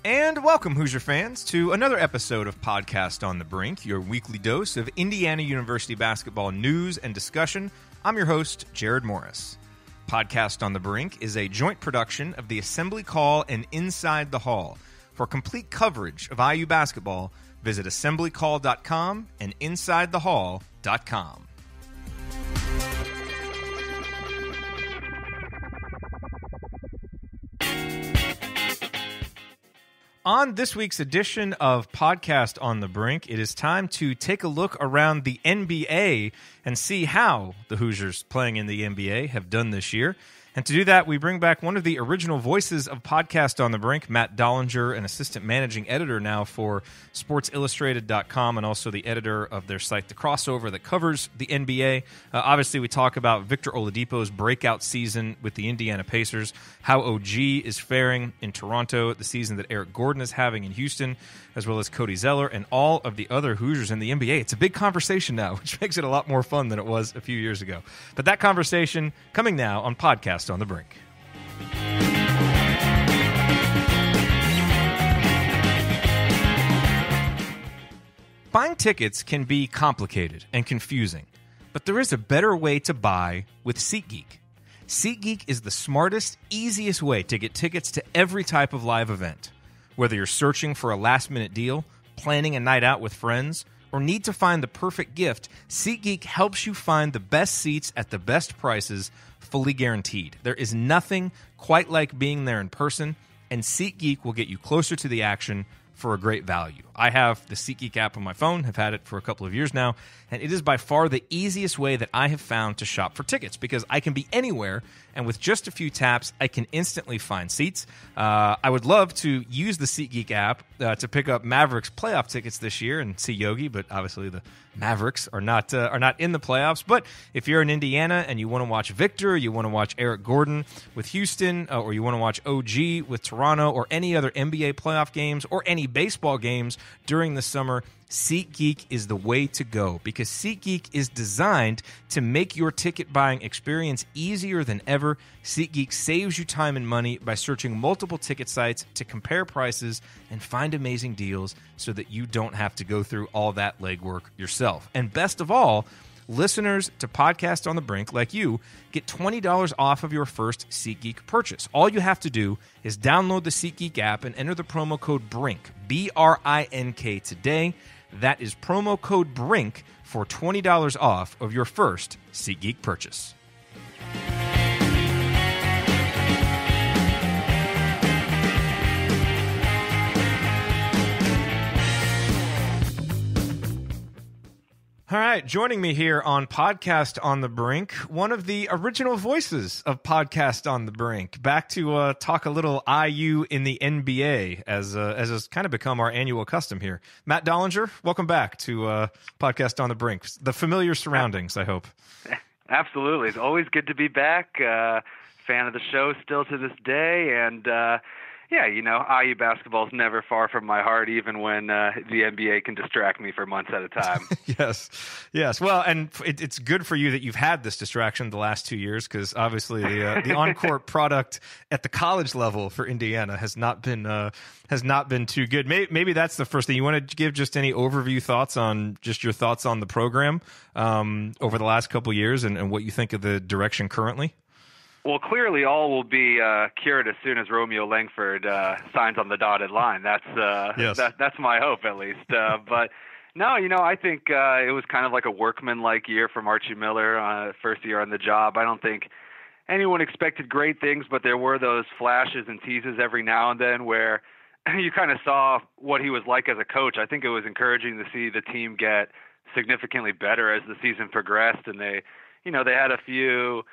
And welcome, Hoosier fans, to another episode of Podcast on the Brink, your weekly dose of Indiana University basketball news and discussion. I'm your host, Jerod Morris. Podcast on the Brink is a joint production of the Assembly Call and Inside the Hall. For complete coverage of IU basketball, visit assemblycall.com and insidethehall.com. On this week's edition of Podcast on the Brink, it is time to take a look around the NBA and see how the Hoosiers playing in the NBA have done this year. And to do that, we bring back one of the original voices of Podcast on the Brink, Matt Dollinger, an assistant managing editor now for SportsIllustrated.com and also the editor of their site, The Crossover, that covers the NBA. Obviously, we talk about Victor Oladipo's breakout season with the Indiana Pacers, how OG is faring in Toronto, the season that Eric Gordon is having in Houston, as well as Cody Zeller and all of the other Hoosiers in the NBA. It's a big conversation now, which makes it a lot more fun than it was a few years ago. But that conversation coming now on Podcast on the Brink. Buying tickets can be complicated and confusing, but there is a better way to buy with SeatGeek. SeatGeek is the smartest, easiest way to get tickets to every type of live event. Whether you're searching for a last-minute deal, planning a night out with friends, or need to find the perfect gift, SeatGeek helps you find the best seats at the best prices, fully guaranteed. There is nothing quite like being there in person, and SeatGeek will get you closer to the action for a great value. I have the SeatGeek app on my phone, have had it for a couple of years now, and it is by far the easiest way that I have found to shop for tickets because I can be anywhere, and with just a few taps, I can instantly find seats. I would love to use the SeatGeek app to pick up Mavericks playoff tickets this year and see Yogi, but obviously the Mavericks are not in the playoffs. But if you're in Indiana and you want to watch Victor, you want to watch Eric Gordon with Houston, or you want to watch OG with Toronto, or any other NBA playoff games, or any baseball games during the summer, SeatGeek is the way to go because SeatGeek is designed to make your ticket buying experience easier than ever. SeatGeek saves you time and money by searching multiple ticket sites to compare prices and find amazing deals so that you don't have to go through all that legwork yourself. And best of all, listeners to Podcast on the Brink, like you, get $20 off of your first SeatGeek purchase. All you have to do is download the SeatGeek app and enter the promo code BRINK, B-R-I-N-K, today. That is promo code BRINK for $20 off of your first SeatGeek purchase. All right, joining me here on Podcast on the Brink, one of the original voices of Podcast on the Brink, back to talk a little IU in the NBA, as has kind of become our annual custom here. Matt Dollinger, welcome back to Podcast on the Brink. The familiar surroundings, I hope. Absolutely. It's always good to be back. Fan of the show still to this day, and yeah, you know, IU basketball is never far from my heart, even when the NBA can distract me for months at a time. Yes. Well, and it's good for you that you've had this distraction the last 2 years, because obviously the on-court product at the college level for Indiana has not been too good. Maybe that's the first thing. You want to give just any overview thoughts on just your thoughts on the program over the last couple of years and what you think of the direction currently? Well, clearly all will be cured as soon as Romeo Langford signs on the dotted line. That's that's my hope, at least. But no, you know, I think it was kind of like a workman-like year from Archie Miller, first year on the job. I don't think anyone expected great things, but there were those flashes and teases every now and then where you kind of saw what he was like as a coach. I think it was encouraging to see the team get significantly better as the season progressed, and they had a few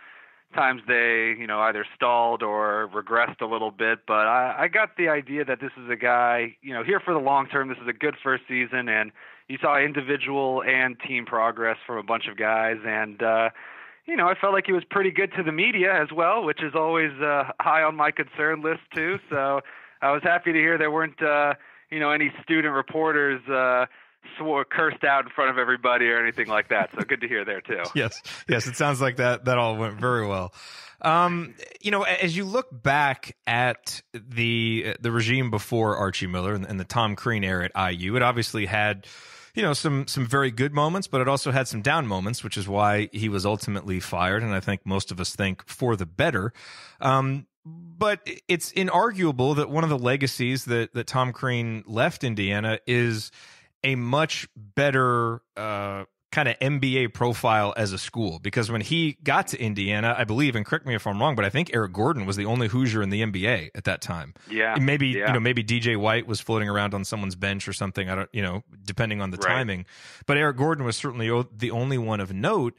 times they, either stalled or regressed a little bit, but I got the idea that this is a guy, here for the long term. This is a good first season, and you saw individual and team progress from a bunch of guys, and I felt like he was pretty good to the media as well, which is always high on my concern list too. So I was happy to hear there weren't, any student reporters cursed out in front of everybody or anything like that. So good to hear there too. Yes. It sounds like that all went very well. As you look back at the regime before Archie Miller and the Tom Crean era at IU, it obviously had, some very good moments, but it also had some down moments, which is why he was ultimately fired. And I think most of us think for the better. But it's inarguable that one of the legacies that Tom Crean left Indiana is a much better kind of NBA profile as a school, because when he got to Indiana, I believe, and correct me if I'm wrong, but I think Eric Gordon was the only Hoosier in the NBA at that time. Yeah. And maybe DJ White was floating around on someone's bench or something. I don't, depending on the timing, but Eric Gordon was certainly the only one of note.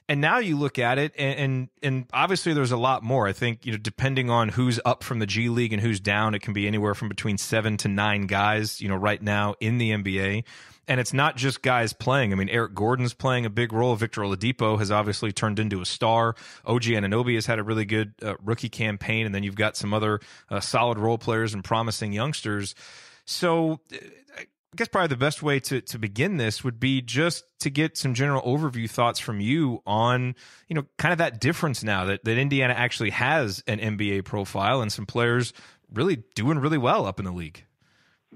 And now you look at it, and obviously there's a lot more. I think, depending on who's up from the G League and who's down, it can be anywhere from between 7 to 9 guys, right now in the NBA. And it's not just guys playing. I mean, Eric Gordon's playing a big role. Victor Oladipo has obviously turned into a star. OG Anunoby has had a really good rookie campaign. And then you've got some other solid role players and promising youngsters. So I guess probably the best way to begin this would be just to get some general overview thoughts from you on, kind of that difference now that Indiana actually has an NBA profile and some players really doing really well up in the league.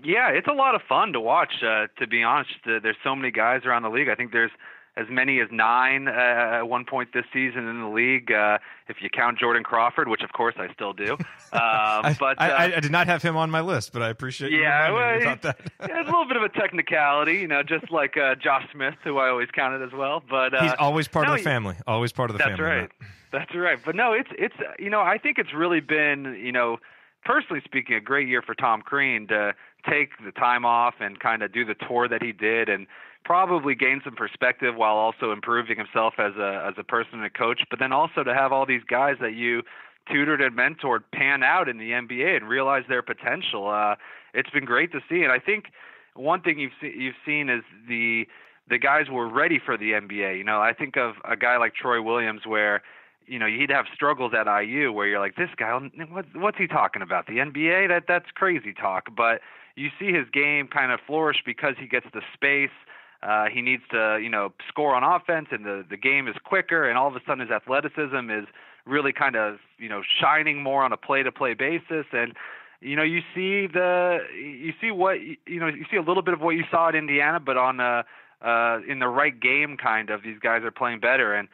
Yeah, it's a lot of fun to watch, to be honest. There's so many guys around the league. I think there's as many as 9 at one point this season in the league, if you count Jordan Crawford, which of course I still do. I did not have him on my list, but I appreciate you reminding me about that. It's a little bit of a technicality, just like Josh Smith, who I always counted as well. But he's always part of the family. Always part of the family. That's right. That's right. But no, it's I think it's really been, personally speaking, a great year for Tom Crean to take the time off and kind of do the tour that he did and probably gain some perspective while also improving himself as a person and a coach, but then also to have all these guys that you tutored and mentored pan out in the NBA and realize their potential. It's been great to see. And I think one thing you've seen is the guys were ready for the NBA. I think of a guy like Troy Williams where he'd have struggles at IU where you're like, this guy, what's he talking about? The NBA? That's crazy talk. But you see his game kind of flourish because he gets the space. He needs to, score on offense, and the game is quicker, and all of a sudden his athleticism is really kind of, shining more on a play-to-play basis. And, you see a little bit of what you saw at Indiana, but on in the right game kind of. These guys are playing better. And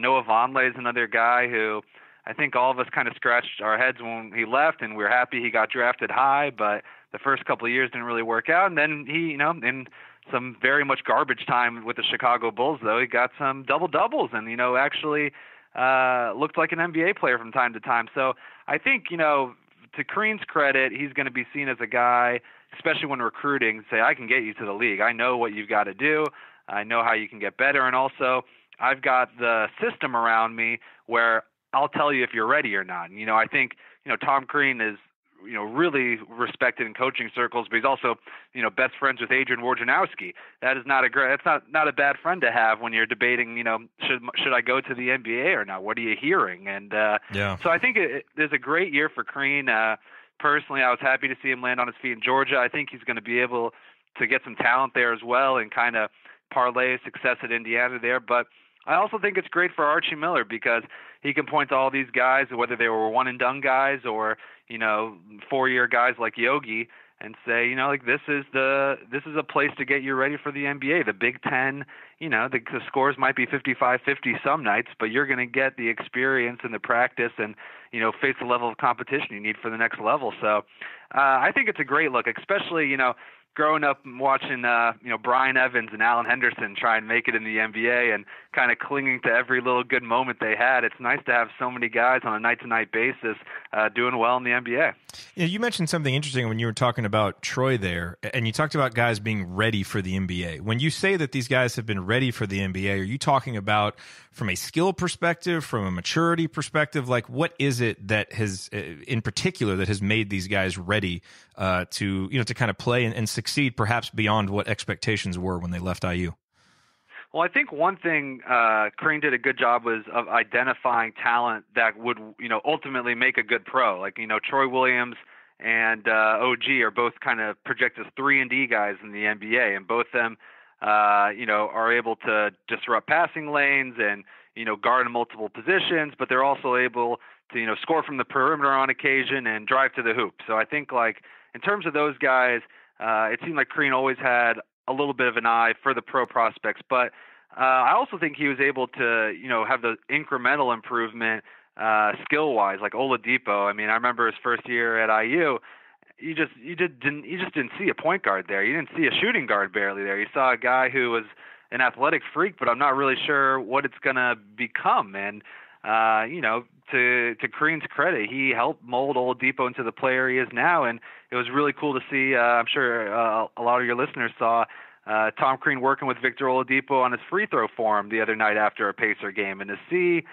Noah Vonleh is another guy who I think all of us kind of scratched our heads when he left, and we're happy he got drafted high, but the first couple of years didn't really work out. And then he, in some very much garbage time with the Chicago Bulls, though, he got some double-doubles and, actually looked like an NBA player from time to time. So I think, to Crean's credit, he's going to be seen as a guy, especially when recruiting, say, I can get you to the league. I know what you've got to do. I know how you can get better. And also, I've got the system around me where I'll tell you if you're ready or not. And, I think, Tom Crean is, really respected in coaching circles, but he's also, best friends with Adrian Wojnarowski. That is that's not a bad friend to have when you're debating, should I go to the NBA or not? What are you hearing? And so I think there's a great year for Crean. Personally, I was happy to see him land on his feet in Georgia. I think he's going to be able to get some talent there as well and kind of parlay success at Indiana there. But I also think it's great for Archie Miller because he can point to all these guys, whether they were one-and-done guys or, 4-year guys like Yogi, and say, this is a place to get you ready for the NBA. The Big Ten, the scores might be 55-50 some nights, but you're going to get the experience and the practice and, face the level of competition you need for the next level. So I think it's a great look, especially, growing up and watching, Brian Evans and Alan Henderson try and make it in the NBA and kind of clinging to every little good moment they had. It's nice to have so many guys on a night-to-night basis doing well in the NBA. You mentioned something interesting when you were talking about Troy there, and you talked about guys being ready for the NBA. When you say that these guys have been ready for the NBA, are you talking about from a skill perspective, from a maturity perspective? Like, what is it that has, in particular, that has made these guys ready to kind of play and succeed, perhaps beyond what expectations were when they left IU? Well, I think one thing Crean did a good job was of identifying talent that would, ultimately make a good pro. Like, Troy Williams and OG are both kind of projected as 3-and-D guys in the NBA, and both of them, are able to disrupt passing lanes and, guard in multiple positions, but they're also able to, score from the perimeter on occasion and drive to the hoop. So I think, in terms of those guys, it seemed like Crean always had a little bit of an eye for the pro prospects, but I also think he was able to, have the incremental improvement skill-wise, like Oladipo. I mean, I remember his first year at IU. You just didn't see a point guard there. You didn't see a shooting guard barely there. You saw a guy who was an athletic freak, but I'm not really sure what it's gonna become. And to Crean's credit, he helped mold Oladipo into the player he is now, and it was really cool to see. I'm sure a lot of your listeners saw Tom Crean working with Victor Oladipo on his free throw for him the other night after a Pacer game, and to see,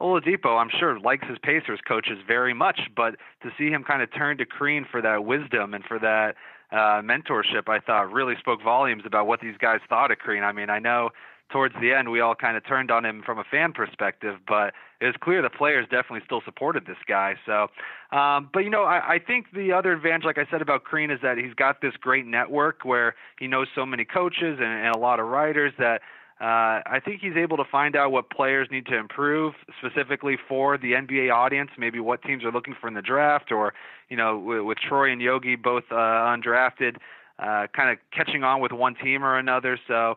Oladipo, I'm sure, likes his Pacers coaches very much, but to see him kind of turn to Crean for that wisdom and for that mentorship, I thought really spoke volumes about what these guys thought of Crean. I mean, I know towards the end we all kind of turned on him from a fan perspective, but it was clear the players definitely still supported this guy. So, I think the other advantage, like I said about Crean, is that he's got this great network where he knows so many coaches and a lot of writers that I think he's able to find out what players need to improve specifically for the NBA audience, maybe what teams are looking for in the draft, or, with Troy and Yogi both undrafted, kind of catching on with one team or another. So,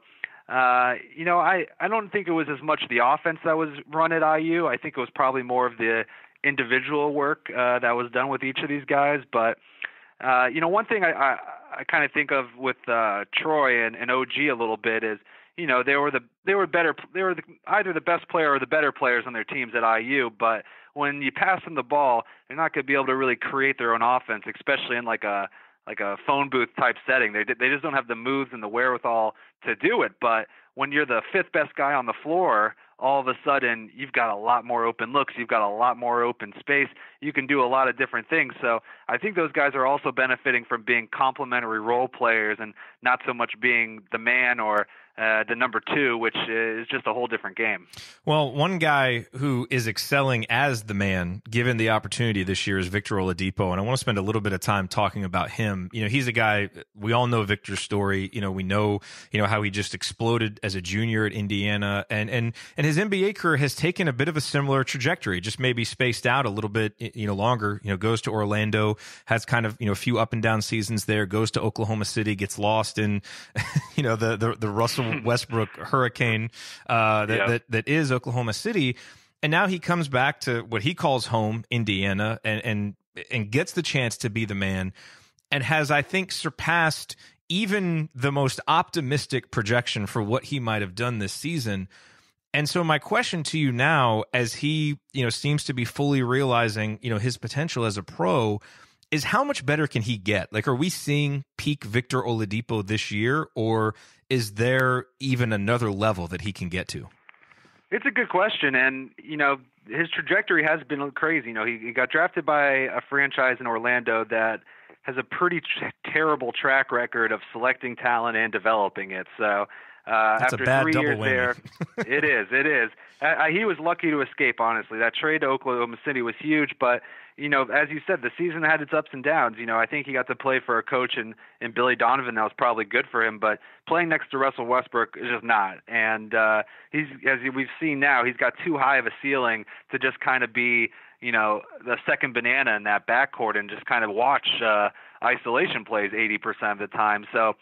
I don't think it was as much the offense that was run at IU. I think it was probably more of the individual work that was done with each of these guys. But, one thing I kind of think of with Troy and OG a little bit is, they were either the best player or the better players on their teams at IU, but when you pass them the ball, they're not going to be able to really create their own offense, especially in like a phone booth type setting. They just don't have the moves and the wherewithal to do it. But when you're the fifth best guy on the floor, all of a sudden you've got a lot more open looks. You've got a lot more open space. You can do a lot of different things. So I think those guys are also benefiting from being complementary role players and not so much being the man or the number two, which is just a whole different game. Well, one guy who is excelling as the man, given the opportunity this year, is Victor Oladipo, and I want to spend a little bit of time talking about him. He's a guy, we all know Victor's story. We know, how he just exploded as a junior at Indiana, and his NBA career has taken a bit of a similar trajectory, just maybe spaced out a little bit, longer. Goes to Orlando, has kind of, a few up and down seasons there, goes to Oklahoma City, gets lost in, the Russell Westbrook hurricane that is Oklahoma City, and now he comes back to what he calls home, Indiana, and gets the chance to be the man, and has, I think, surpassed even the most optimistic projection for what he might have done this season. And so my question to you now, as he seems to be fully realizing his potential as a pro, is how much better can he get? Like, are we seeing peak Victor Oladipo this year, or is there even another level that he can get to? It's a good question, and his trajectory has been crazy. He got drafted by a franchise in Orlando that has a pretty terrible track record of selecting talent and developing it. So that's after a bad 3 double years whammy. there, it is. He was lucky to escape, honestly. That trade to Oklahoma City was huge, but as you said, the season had its ups and downs. I think he got to play for a coach in Billy Donovan that was probably good for him, but playing next to Russell Westbrook is just not. And he's, as we've seen now, he's got too high of a ceiling to just kind of be, the second banana in that backcourt and just kind of watch isolation plays 80% of the time. So,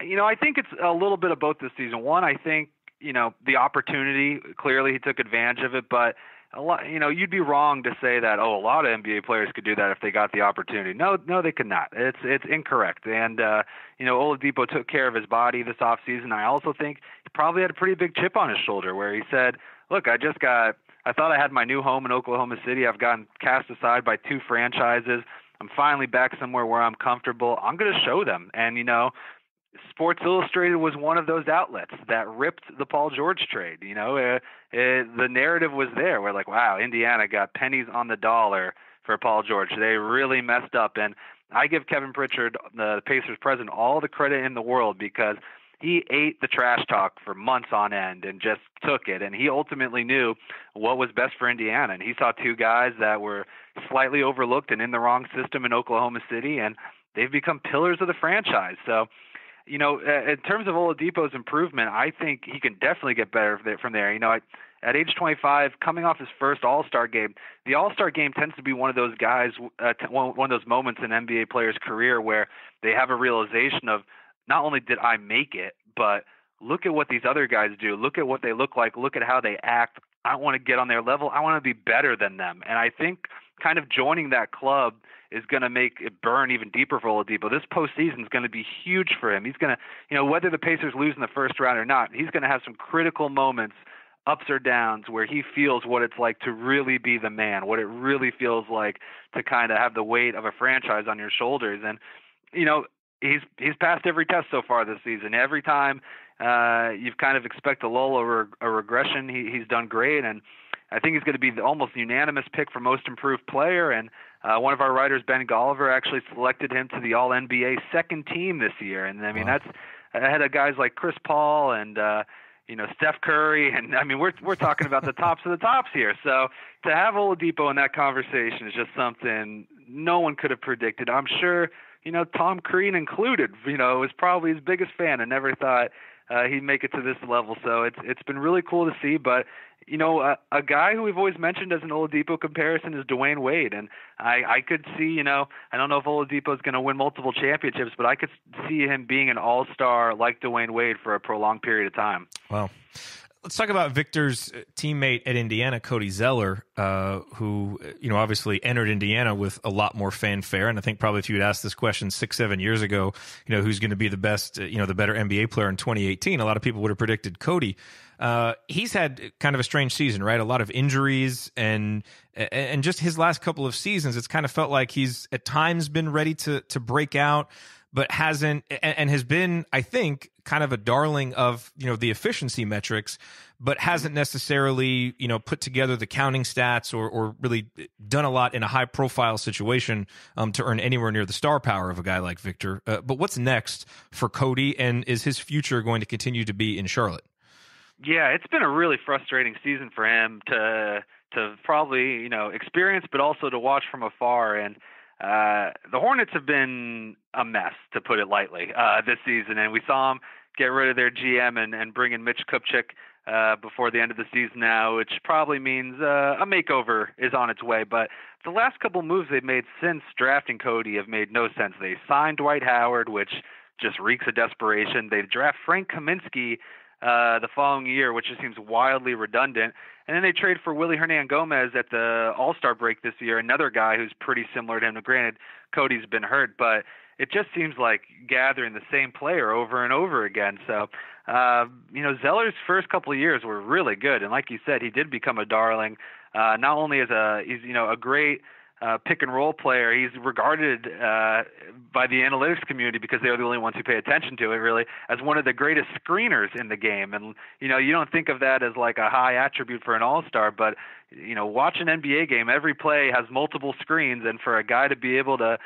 I think it's a little bit of both this season. One, I think, the opportunity, clearly he took advantage of it, but a lot, you'd be wrong to say that, a lot of NBA players could do that if they got the opportunity. No, they could not. It's incorrect. And, Oladipo took care of his body this offseason. I also think he probably had a pretty big chip on his shoulder where he said, look, I thought I had my new home in Oklahoma City. I've gotten cast aside by 2 franchises. I'm finally back somewhere where I'm comfortable. I'm going to show them. And, Sports Illustrated was one of those outlets that ripped the Paul George trade. The narrative was there. We're like, wow, Indiana got pennies on the dollar for Paul George. They really messed up. And I give Kevin Pritchard, the Pacers president, all the credit in the world because he ate the trash talk for months on end and just took it. And he ultimately knew what was best for Indiana. And he saw two guys that were slightly overlooked and in the wrong system in Oklahoma City, and they've become pillars of the franchise. So, in terms of Oladipo's improvement, I think he can definitely get better from there. At age 25, coming off his first All-Star game, the All-Star game tends to be one of those guys, one of those moments in an NBA player's career where they have a realization of, not only did I make it, but look at what these other guys do. Look at what they look like. Look at how they act. I want to get on their level. I want to be better than them. And I think kind of joining that club is going to make it burn even deeper for Oladipo. This postseason is going to be huge for him. He's going to, whether the Pacers lose in the first round or not, he's going to have some critical moments, ups or downs, where he feels what it's like to really be the man, what it really feels like to kind of have the weight of a franchise on your shoulders. And, he's passed every test so far this season. Every time you've kind of expect a lull or a regression, he's done great. And I think he's going to be the almost unanimous pick for most improved player. And one of our writers, Ben Golliver, actually selected him to the All-NBA second team this year. And, that's ahead of guys like Chris Paul and, Steph Curry. And, we're talking about the tops of the tops here. So to have Oladipo in that conversation is just something no one could have predicted. I'm sure, Tom Crean included, was probably his biggest fan and never thought he'd make it to this level. So it's been really cool to see. But, a guy who we've always mentioned as an Oladipo comparison is Dwayne Wade. And I could see, I don't know if Oladipo is going to win multiple championships, but I could see him being an all-star like Dwayne Wade for a prolonged period of time. Wow. Let's talk about Victor's teammate at Indiana, Cody Zeller, who, obviously entered Indiana with a lot more fanfare. And I think probably if you had asked this question 6-7 years ago, who's going to be the best, the better NBA player in 2018, a lot of people would have predicted Cody. He's had kind of a strange season, right? A lot of injuries and just his last couple of seasons, it's kind of felt like he's at times been ready to break out, but hasn't, and has been, I think, kind of a darling of, the efficiency metrics, but hasn't necessarily, put together the counting stats or really done a lot in a high profile situation to earn anywhere near the star power of a guy like Victor. But what's next for Cody, and is his future going to continue to be in Charlotte? Yeah, it's been a really frustrating season for him to probably, experience, but also to watch from afar. And the Hornets have been a mess, to put it lightly, this season. And we saw them get rid of their GM and bring in Mitch Kupchak before the end of the season now, which probably means a makeover is on its way. But the last couple moves they've made since drafting Cody have made no sense. They signed Dwight Howard, which just reeks of desperation. They draft Frank Kaminsky the following year, which just seems wildly redundant. And then they trade for Willie Hernangomez at the All-Star break this year, another guy who's pretty similar to him. Now, granted, Cody's been hurt, but it just seems like gathering the same player over and over again. So, Zeller's first couple of years were really good. And like you said, he did become a darling, not only as he's a great pick and roll player. He's regarded by the analytics community, because they're the only ones who pay attention to it, really, as one of the greatest screeners in the game. And, you don't think of that as like a high attribute for an all-star, but, watch an NBA game. Every play has multiple screens. And for a guy to be able to,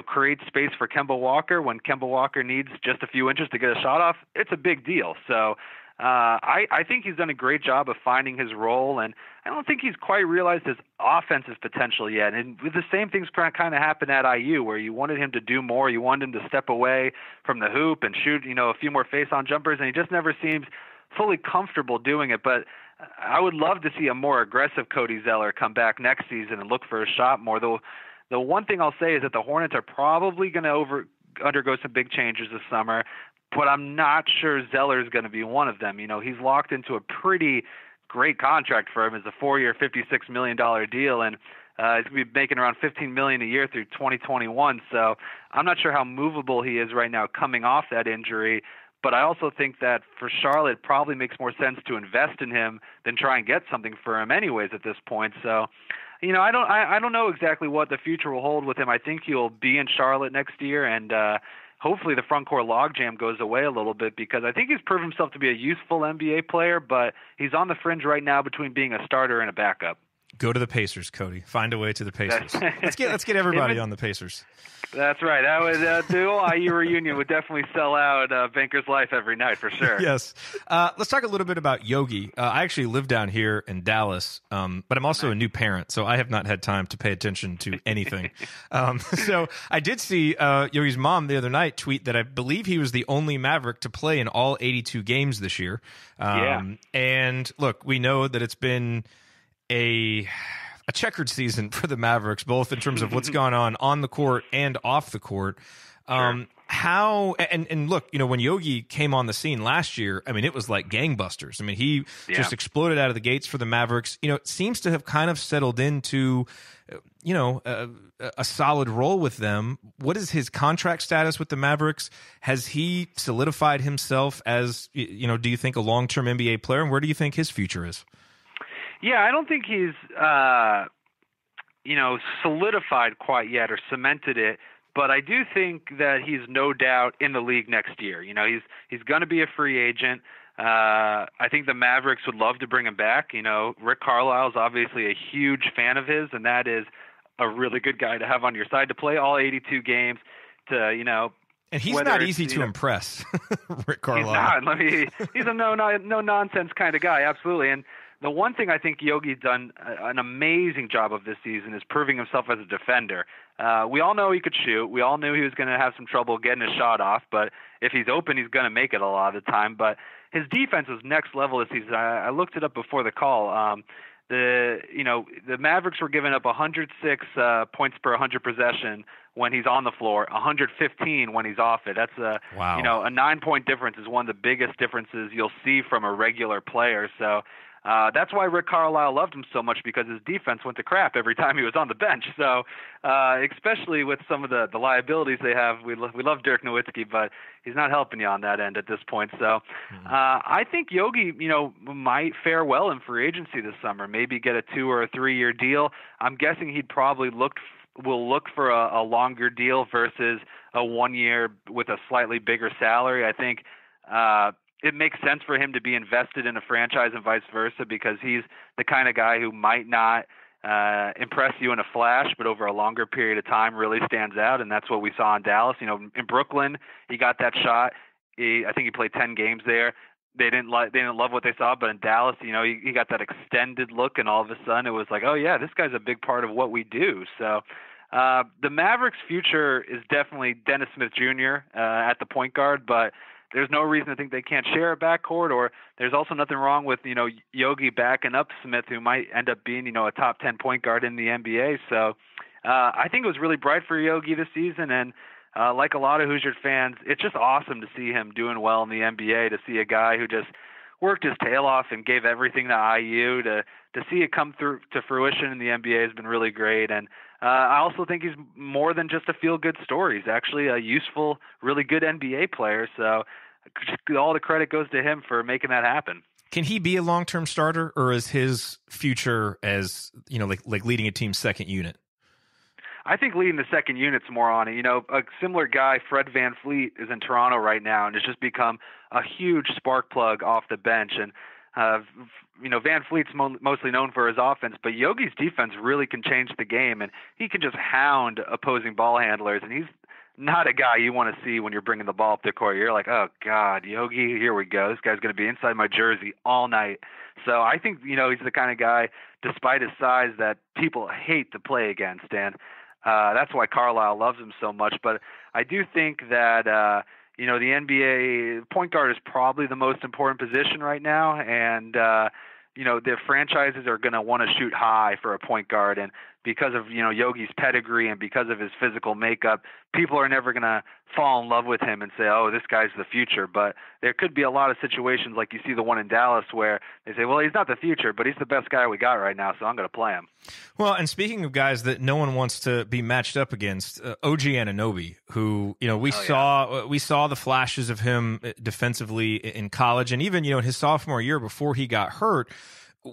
create space for Kemba Walker when Kemba Walker needs just a few inches to get a shot off, it's a big deal. So, I think he's done a great job of finding his role, and I don't think he's quite realized his offensive potential yet. And the same things kind of happened at IU, where you wanted him to do more, you wanted him to step away from the hoop and shoot, a few more face-on jumpers, and he just never seems fully comfortable doing it. But I would love to see a more aggressive Cody Zeller come back next season and look for a shot more. Though the one thing I'll say is that the Hornets are probably going to undergo some big changes this summer, but I'm not sure Zeller's going to be one of them. He's locked into a pretty great contract for him. It's a 4-year, $56 million deal, and he's going to be making around $15 million a year through 2021. So I'm not sure how movable he is right now coming off that injury. But I also think that for Charlotte, it probably makes more sense to invest in him than try and get something for him anyways at this point. So, I don't know exactly what the future will hold with him. I think he'll be in Charlotte next year, and hopefully the front court logjam goes away a little bit, because I think he's proven himself to be a useful NBA player, but he's on the fringe right now between being a starter and a backup. Go to the Pacers, Cody. Find a way to the Pacers. Let's get everybody on the Pacers. That's right. That would the old IU reunion would definitely sell out Banker's Life every night for sure. Yes. Let's talk a little bit about Yogi. I actually live down here in Dallas, but I'm also a new parent, so I have not had time to pay attention to anything. So I did see Yogi's mom the other night tweet that I believe he was the only Maverick to play in all 82 games this year. And look, we know that it's been a checkered season for the Mavericks, both in terms of what's gone on the court and off the court. How and look, when Yogi came on the scene last year, I mean, it was like gangbusters. I mean, he just exploded out of the gates for the Mavericks. It seems to have kind of settled into, a solid role with them. What is his contract status with the Mavericks? Has he solidified himself as, do you think a long-term NBA player? And where do you think his future is? Yeah, I don't think he's, solidified quite yet or cemented it, but I do think that he's no doubt in the league next year. He's going to be a free agent. I think the Mavericks would love to bring him back. Rick Carlisle's obviously a huge fan of his, and that is a really good guy to have on your side to play all 82 games. And he's not easy to impress, Rick Carlisle. He's a no nonsense kind of guy, absolutely. And the one thing I think Yogi's done an amazing job of this season is proving himself as a defender. We all know he could shoot. We all knew he was going to have some trouble getting his shot off, but if he's open, he's going to make it a lot of the time. But his defense was next level this season. I looked it up before the call. The Mavericks were giving up 106 points per 100 possession when he's on the floor, 115 when he's off it. That's a 9-point difference is one of the biggest differences you'll see from a regular player. So that's why Rick Carlisle loved him so much, because his defense went to crap every time he was on the bench. So especially with some of the liabilities they have, we love Dirk Nowitzki, but he's not helping you on that end at this point. So I think Yogi, might fare well in free agency this summer, maybe get a 2 or a 3 year deal. I'm guessing he'd probably will look for a longer deal versus a 1 year with a slightly bigger salary. I think it makes sense for him to be invested in a franchise and vice versa, because he's the kind of guy who might not impress you in a flash, but over a longer period of time really stands out. And that's what we saw in Dallas. In Brooklyn, he got that shot. I think he played 10 games there. They didn't love what they saw, but in Dallas, he got that extended look, and all of a sudden it was like, oh yeah, this guy's a big part of what we do. So the Mavericks' future is definitely Dennis Smith Jr. At the point guard, but there's no reason to think they can't share a backcourt, or there's also nothing wrong with, Yogi backing up Smith, who might end up being, a top 10 point guard in the NBA. So I think it was really bright for Yogi this season. And like a lot of Hoosier fans, it's just awesome to see him doing well in the NBA, to see a guy who just worked his tail off and gave everything to IU. To see it come through to fruition in the NBA has been really great. And I also think he's more than just a feel-good story. He's actually a useful, really good NBA player. So all the credit goes to him for making that happen. Can he be a long-term starter, or is his future as, like leading a team's second unit? I think leading the second unit's more on it. A similar guy, Fred VanVleet, is in Toronto right now and has just become a huge spark plug off the bench. And VanVleet's mostly known for his offense, but Yogi's defense really can change the game, and he can just hound opposing ball handlers. And he's not a guy you want to see when you're bringing the ball up the court. You're like, oh God, Yogi, here we go. This guy's going to be inside my jersey all night. So I think he's the kind of guy, despite his size, that people hate to play against, and that's why Carlisle loves him so much. But I do think that the NBA point guard is probably the most important position right now, and the franchises are going to want to shoot high for a point guard, and because of Yogi's pedigree and because of his physical makeup, people are never going to fall in love with him and say, oh, this guy's the future. But there could be a lot of situations like you see the one in Dallas where they say, well, he's not the future, but he's the best guy we got right now, so I'm going to play him. Well, and speaking of guys that no one wants to be matched up against, OG Anunoby, who we saw the flashes of him defensively in college, and even in his sophomore year before he got hurt,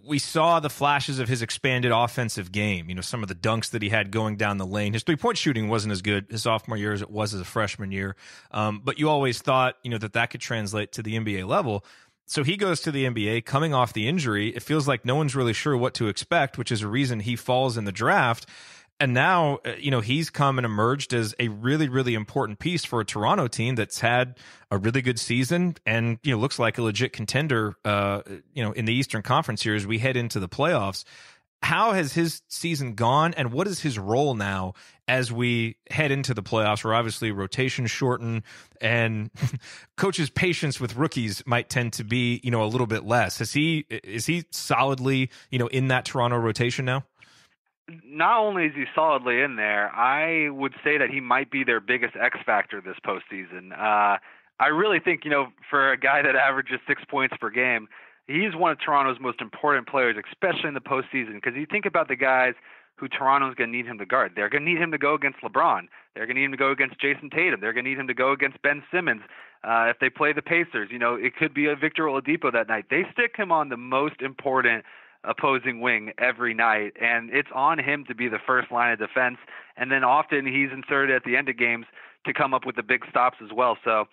we saw the flashes of his expanded offensive game. Some of the dunks that he had going down the lane. His three-point shooting wasn't as good his sophomore year as it was as a freshman year, but you always thought that could translate to the NBA level. So he goes to the NBA coming off the injury. It feels like no one's really sure what to expect, which is a reason he falls in the draft. And now, he's come and emerged as a really, really important piece for a Toronto team that's had a really good season and, looks like a legit contender, in the Eastern Conference here as we head into the playoffs. How has his season gone, and what is his role now as we head into the playoffs, where obviously rotations shorten and coaches' patience with rookies might tend to be, a little bit less? Is he solidly, in that Toronto rotation now? Not only is he solidly in there, I would say that he might be their biggest X factor this postseason. I really think, for a guy that averages 6 points per game, he's one of Toronto's most important players, especially in the postseason, because you think about the guys who Toronto's going to need him to guard. They're going to need him to go against LeBron. They're going to need him to go against Jason Tatum. They're going to need him to go against Ben Simmons. If they play the Pacers, it could be a Victor Oladipo that night. They stick him on the most important opposing wing every night, and it's on him to be the first line of defense. And then often he's inserted at the end of games to come up with the big stops as well. So,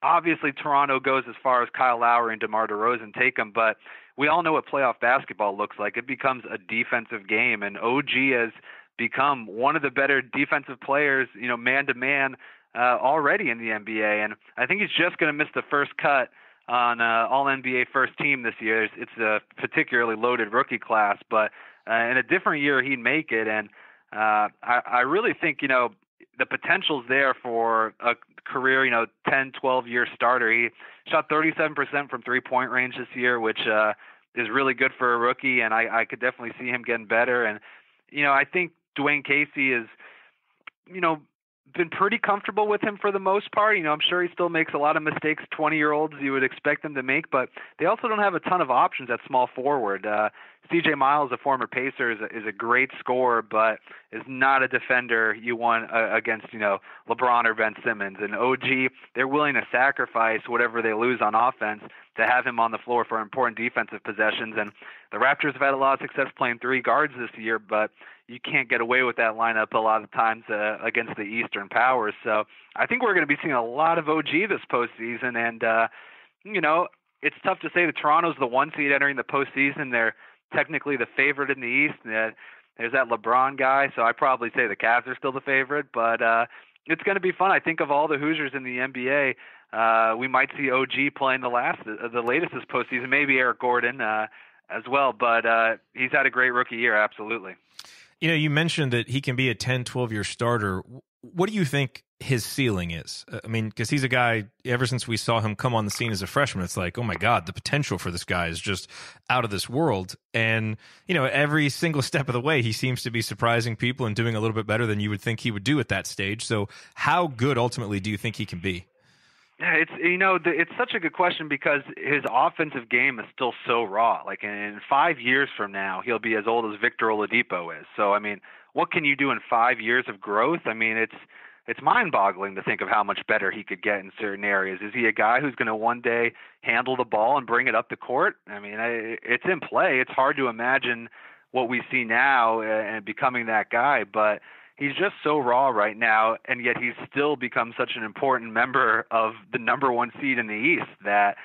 obviously, Toronto goes as far as Kyle Lowry and DeMar DeRozan take them, but we all know what playoff basketball looks like. It becomes a defensive game, and OG has become one of the better defensive players, man-to-man already in the NBA. And I think he's just going to miss the first cut on All-NBA first team this year. It's a particularly loaded rookie class, but in a different year, he'd make it. And I really think, the potential's there for a career, 10, 12-year starter. He shot 37% from three-point range this year, which is really good for a rookie, and I could definitely see him getting better. And, I think Dwayne Casey is, been pretty comfortable with him for the most part. I'm sure he still makes a lot of mistakes 20-year-olds you would expect them to make, but they also don't have a ton of options at small forward. C.J. Miles, a former Pacer, is a great scorer, but is not a defender you want against, LeBron or Ben Simmons. And OG, they're willing to sacrifice whatever they lose on offense to have him on the floor for important defensive possessions. And the Raptors have had a lot of success playing three guards this year, but you can't get away with that lineup a lot of times against the Eastern powers. So I think we're going to be seeing a lot of OG this postseason. And, it's tough to say that Toronto's the one seed entering the postseason. They're technically the favorite in the East. There's that LeBron guy, so I'd probably say the Cavs are still the favorite. But it's going to be fun. I think of all the Hoosiers in the NBA, we might see OG playing the latest this postseason, maybe Eric Gordon as well. But he's had a great rookie year, absolutely. You mentioned that he can be a 10, 12-year starter. What do you think his ceiling is? I mean, because he's a guy, ever since we saw him come on the scene as a freshman, it's like, oh my God, the potential for this guy is just out of this world. And, every single step of the way, he seems to be surprising people and doing a little bit better than you would think he would do at that stage. So how good ultimately do you think he can be? Yeah, it's such a good question because his offensive game is still so raw. Like in 5 years from now, he'll be as old as Victor Oladipo is. So, I mean, what can you do in 5 years of growth? I mean, it's mind-boggling to think of how much better he could get in certain areas. Is he a guy who's going to one day handle the ball and bring it up the court? I mean, it's in play. It's hard to imagine what we see now and becoming that guy, but he's just so raw right now, and yet he's still become such an important member of the number one seed in the East that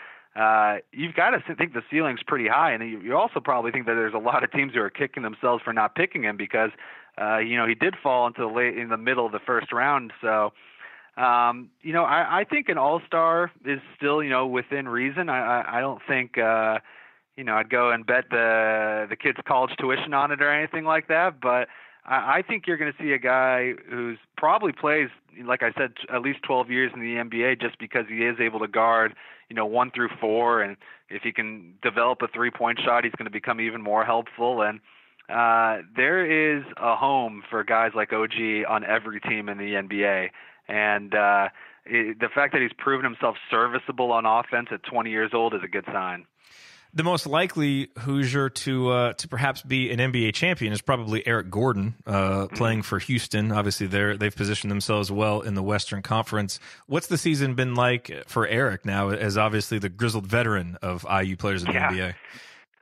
you've got to think the ceiling's pretty high. And you also probably think that there's a lot of teams who are kicking themselves for not picking him because, he did fall into in the middle of the first round. So, I think an all-star is still, within reason. I don't think, I'd go and bet the kid's college tuition on it or anything like that, but I think you're going to see a guy who's probably plays, like I said, at least 12 years in the NBA just because he is able to guard, 1 through 4. And if he can develop a three-point shot, he's going to become even more helpful. And there is a home for guys like OG on every team in the NBA. And the fact that he's proven himself serviceable on offense at 20 years old is a good sign. The most likely Hoosier to perhaps be an NBA champion is probably Eric Gordon, playing for Houston. Obviously, they've positioned themselves well in the Western Conference. What's the season been like for Eric now, as obviously the grizzled veteran of IU players in the NBA?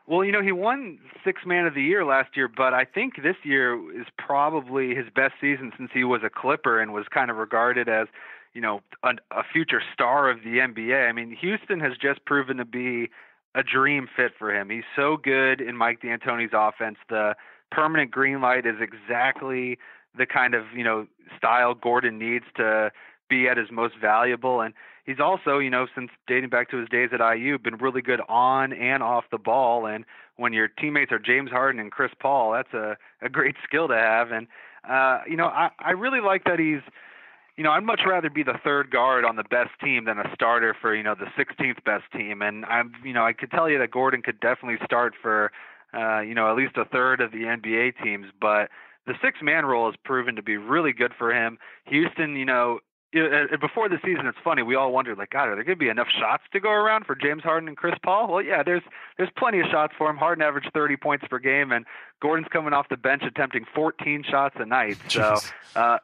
Well, he won Sixth Man of the Year last year, but I think this year is probably his best season since he was a Clipper and was kind of regarded as, a future star of the NBA. I mean, Houston has just proven to be a dream fit for him. He's so good in Mike D'Antoni's offense. The permanent green light is exactly the kind of, style Gordon needs to be at his most valuable. And he's also, since dating back to his days at IU, been really good on and off the ball. And when your teammates are James Harden and Chris Paul, that's a great skill to have. And, I really like that he's, I'd much rather be the third guard on the best team than a starter for, the 16th best team. And I could tell you that Gordon could definitely start for, at least a third of the NBA teams, but the six-man role has proven to be really good for him. Houston, before the season, it's funny, we all wondered, like, God, are there going to be enough shots to go around for James Harden and Chris Paul? Well, yeah, there's plenty of shots for him. Harden averaged 30 points per game, and Gordon's coming off the bench attempting 14 shots a night. So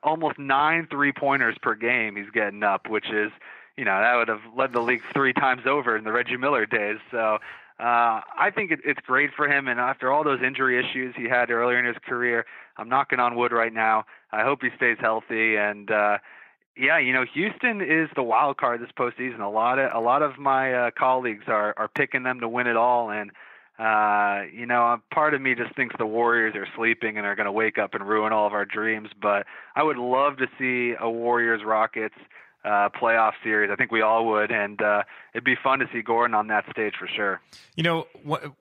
almost 9 3-pointers per game he's getting up, which is, that would have led the league 3 times over in the Reggie Miller days. So I think it's great for him, and after all those injury issues he had earlier in his career, I'm knocking on wood right now. I hope he stays healthy, and Houston is the wild card this postseason. A lot of my colleagues are picking them to win it all, and part of me just thinks the Warriors are sleeping and are going to wake up and ruin all of our dreams. But I would love to see a Warriors-Rockets playoff series. I think we all would, and it'd be fun to see Gordon on that stage for sure.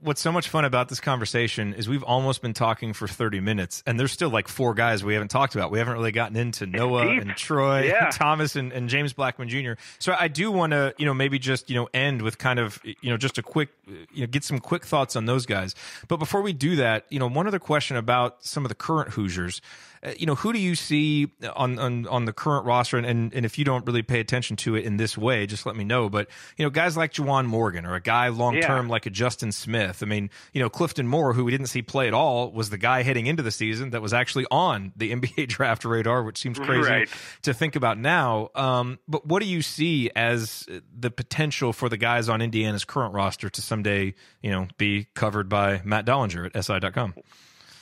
What's so much fun about this conversation is we've almost been talking for 30 minutes, and there's still like 4 guys we haven't talked about. We haven't really gotten into Noah and Troy, and Thomas and James Blackman Jr. So I do want to, maybe just, end with kind of, just a quick, get some quick thoughts on those guys. But before we do that, one other question about some of the current Hoosiers. Who do you see on the current roster? And if you don't really pay attention to it in this way, just let me know. But, guys like Juwan Morgan, or a guy long-term like a Justin Smith. I mean, Clifton Moore, who we didn't see play at all, was the guy heading into the season that was actually on the NBA draft radar, which seems crazy to think about now. But what do you see as the potential for the guys on Indiana's current roster to someday, be covered by Matt Dollinger at SI.com?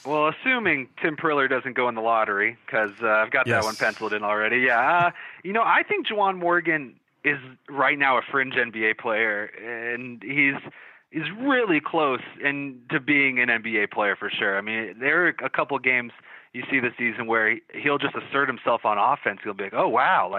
Well, assuming Tim Priller doesn't go in the lottery, because I've got that one penciled in already. Yeah, I think Juwan Morgan is right now a fringe NBA player, and he's really close to being an NBA player for sure. I mean, there are a couple games you see this season where he'll just assert himself on offense. He'll be like, oh, wow.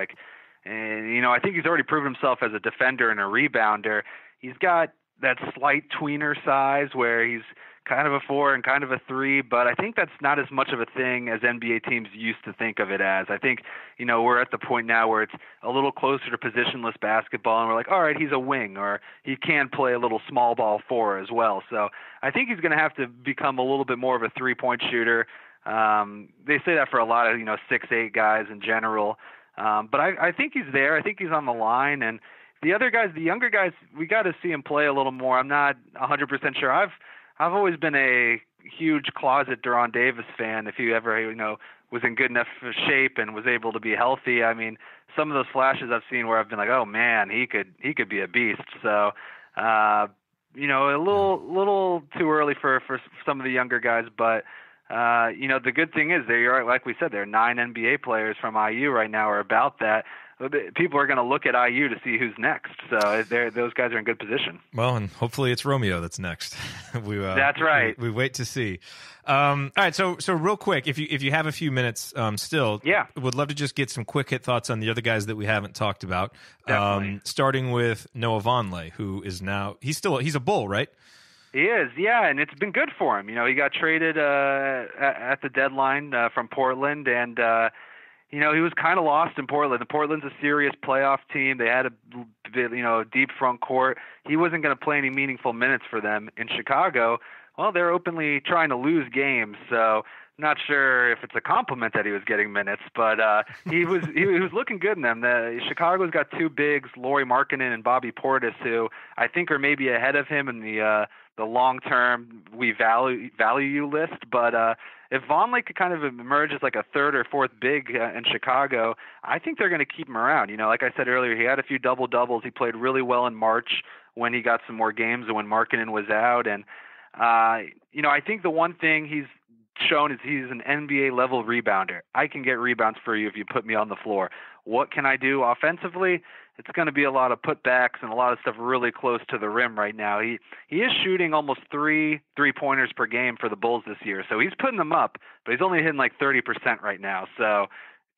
And I think he's already proven himself as a defender and a rebounder. He's got that slight tweener size where he's kind of a 4 and kind of a 3, but I think that's not as much of a thing as NBA teams used to think of it as. I think, we're at the point now where it's a little closer to positionless basketball, and we're like, all right, he's a wing, or he can play a little small ball 4 as well. So I think he's going to have to become a little bit more of a 3-point shooter. They say that for a lot of, 6'8" guys in general. But I think he's there. I think he's on the line, and the other guys, the younger guys, we got to see him play a little more. I'm not 100% sure. I've always been a huge closet Deron Davis fan. If he ever, was in good enough shape and was able to be healthy, I mean, some of those flashes I've seen where I've been like, oh man, he could be a beast. So, a little too early for some of the younger guys, but the good thing is like we said, there are 9 NBA players from IU right now, or about that. People are going to look at IU to see who's next. So those guys are in good position. Well, and hopefully it's Romeo that's next. That's right. We wait to see. All right. So real quick, if you have a few minutes still, would love to just get some quick hit thoughts on the other guys that we haven't talked about. Starting with Noah Vonleh, who is now he's a Bull, right? He is, yeah, and it's been good for him. He got traded at the deadline from Portland, and he was kind of lost in Portland. Portland's a serious playoff team. They had a deep front court. He wasn't going to play any meaningful minutes for them. In Chicago, well, they're openly trying to lose games, so not sure if it's a compliment that he was getting minutes, but he was looking good in them. Chicago's got 2 bigs, Lauri Markkanen and Bobby Portis, who I think are maybe ahead of him in the long-term we value you list. But if Vonleh could kind of emerge as like a 3rd or 4th big in Chicago, I think they're going to keep him around. Like I said earlier, he had a few double-doubles. He played really well in March when he got some more games and when Markkanen was out. And I think the one thing he's shown is he's an NBA level rebounder. I can get rebounds for you if you put me on the floor. What can I do offensively? It's going to be a lot of putbacks and a lot of stuff really close to the rim right now. He is shooting almost 3-pointers per game for the Bulls this year. So he's putting them up, but he's only hitting like 30% right now. So,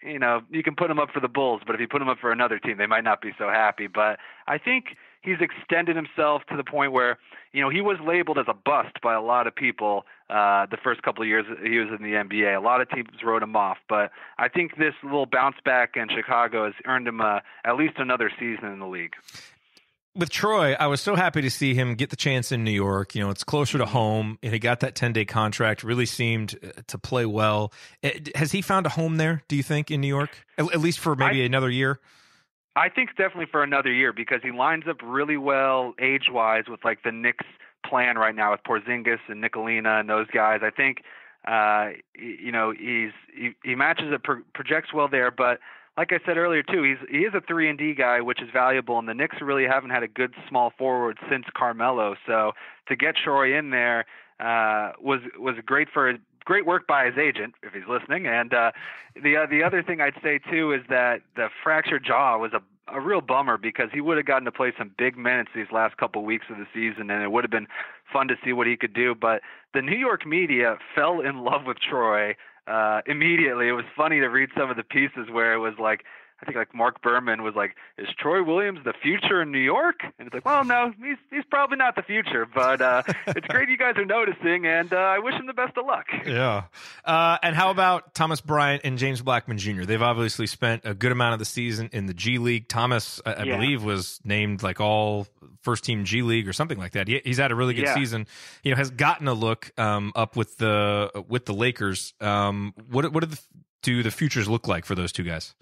you can put him up for the Bulls, but if you put him up for another team, they might not be so happy. But I think he's extended himself to the point where, he was labeled as a bust by a lot of people the first couple of years he was in the NBA. A lot of teams wrote him off. But I think this little bounce back in Chicago has earned him at least another season in the league. With Troy, I was so happy to see him get the chance in New York. It's closer to home, and he got that 10-day contract, really seemed to play well. Has he found a home there, do you think, in New York, at least for maybe another year? I think definitely for another year, because he lines up really well age-wise with like the Knicks plan right now with Porzingis and Nicolina and those guys. I think, he matches it, projects well there, but like I said earlier too, he is a 3-and-D guy, which is valuable, and the Knicks really haven't had a good small forward since Carmelo. So to get Troy in there was great work by his agent, if he's listening. And the other thing I'd say too is that the fractured jaw was a real bummer, because he would have gotten to play some big minutes these last couple of weeks of the season, and it would have been fun to see what he could do. But the New York media fell in love with Troy immediately. It was funny to read some of the pieces where it was like, I think like Mark Berman was like, "Is Troy Williams the future in New York?" And it's like, well, no, he's probably not the future, but it's great you guys are noticing, and I wish him the best of luck. Yeah. And how about Thomas Bryant and James Blackman Jr.? They've obviously spent a good amount of the season in the G League. Thomas, I believe, was named like all first-team G League or something like that. He's had a really good season. Has gotten a look up with the Lakers. What do the futures look like for those two guys?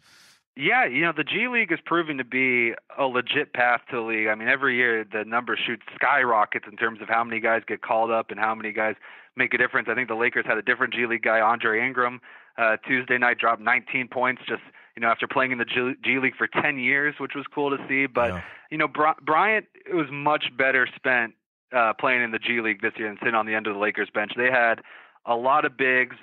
Yeah, the G League is proving to be a legit path to the league. I mean, every year the number shoots skyrockets in terms of how many guys get called up and how many guys make a difference. I think the Lakers had a different G League guy, Andre Ingram, Tuesday night, dropped 19 points just, after playing in the G League for 10 years, which was cool to see. But, Bryant, it was much better spent playing in the G League this year than sitting on the end of the Lakers bench. They had a lot of bigs,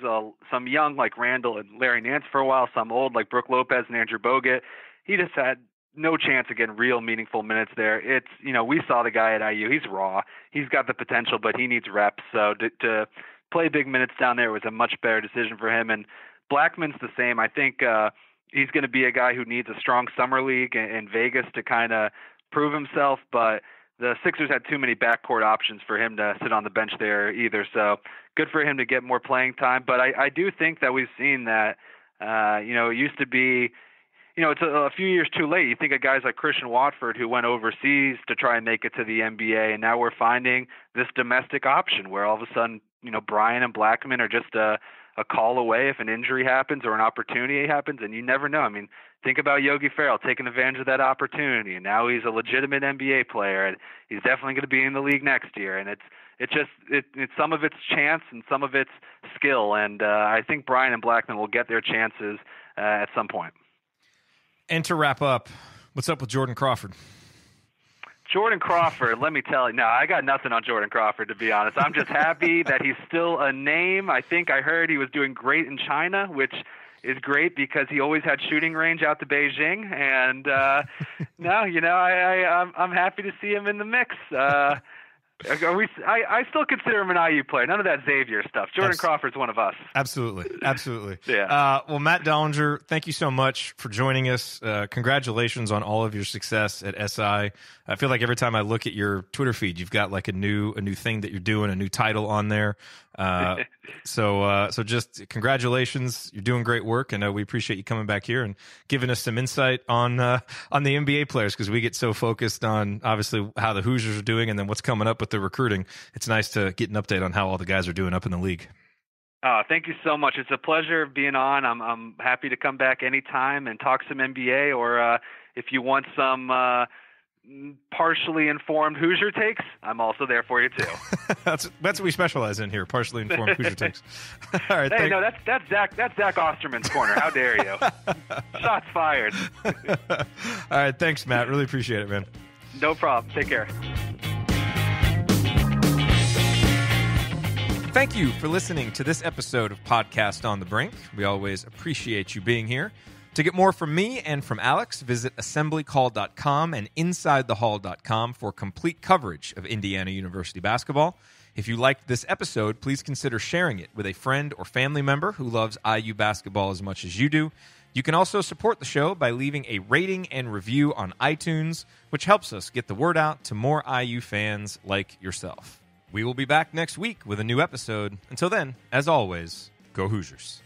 some young like Randall and Larry Nance for a while, some old like Brook Lopez and Andrew Bogut. He just had no chance of getting real meaningful minutes there. It's, we saw the guy at IU. He's raw. He's got the potential, but he needs reps. So to play big minutes down there was a much better decision for him. And Blackman's the same. I think he's going to be a guy who needs a strong summer league in Vegas to kind of prove himself, but the Sixers had too many backcourt options for him to sit on the bench there either. So good for him to get more playing time. But I do think that we've seen that, it used to be, it's a few years too late. You think of guys like Christian Watford who went overseas to try and make it to the NBA, and now we're finding this domestic option where all of a sudden, Bryant and Blackman are just a call away if an injury happens or an opportunity happens, and you never know. I mean, think about Yogi Ferrell taking advantage of that opportunity, and now he's a legitimate NBA player, and he's definitely going to be in the league next year. And it's some of it's chance and some of it's skill, and I think Bryant and Blackman will get their chances at some point. And to wrap up, what's up with Jordan Crawford? Jordan Crawford, let me tell you. No, I got nothing on Jordan Crawford, to be honest. I'm just happy that he's still a name. I think I heard he was doing great in China, which is great because he always had shooting range out to Beijing. And I'm happy to see him in the mix. I still consider him an IU player. None of that Xavier stuff. Jordan Crawford's one of us. Absolutely. Yeah. Well, Matt Dollinger, thank you so much for joining us. Congratulations on all of your success at SI. I feel like every time I look at your Twitter feed, you've got like a new thing that you're doing, a new title on there. So just congratulations. You're doing great work, and we appreciate you coming back here and giving us some insight on the NBA players, because we get so focused on obviously how the Hoosiers are doing and then what's coming up with the recruiting. It's nice to get an update on how all the guys are doing up in the league. Thank you so much. It's a pleasure being on. I'm happy to come back anytime and talk some NBA, or if you want some partially informed Hoosier takes, I'm also there for you too. That's what we specialize in here, partially informed Hoosier takes. All right. Hey, no, that's Zach Osterman's corner. How dare you? Shots fired. All right. Thanks, Matt. Really appreciate it, man. No problem. Take care. Thank you for listening to this episode of Podcast on the Brink. We always appreciate you being here. To get more from me and from Alex, visit assemblycall.com and insidethehall.com for complete coverage of Indiana University basketball. If you liked this episode, please consider sharing it with a friend or family member who loves IU basketball as much as you do. You can also support the show by leaving a rating and review on iTunes, which helps us get the word out to more IU fans like yourself. We will be back next week with a new episode. Until then, as always, go Hoosiers.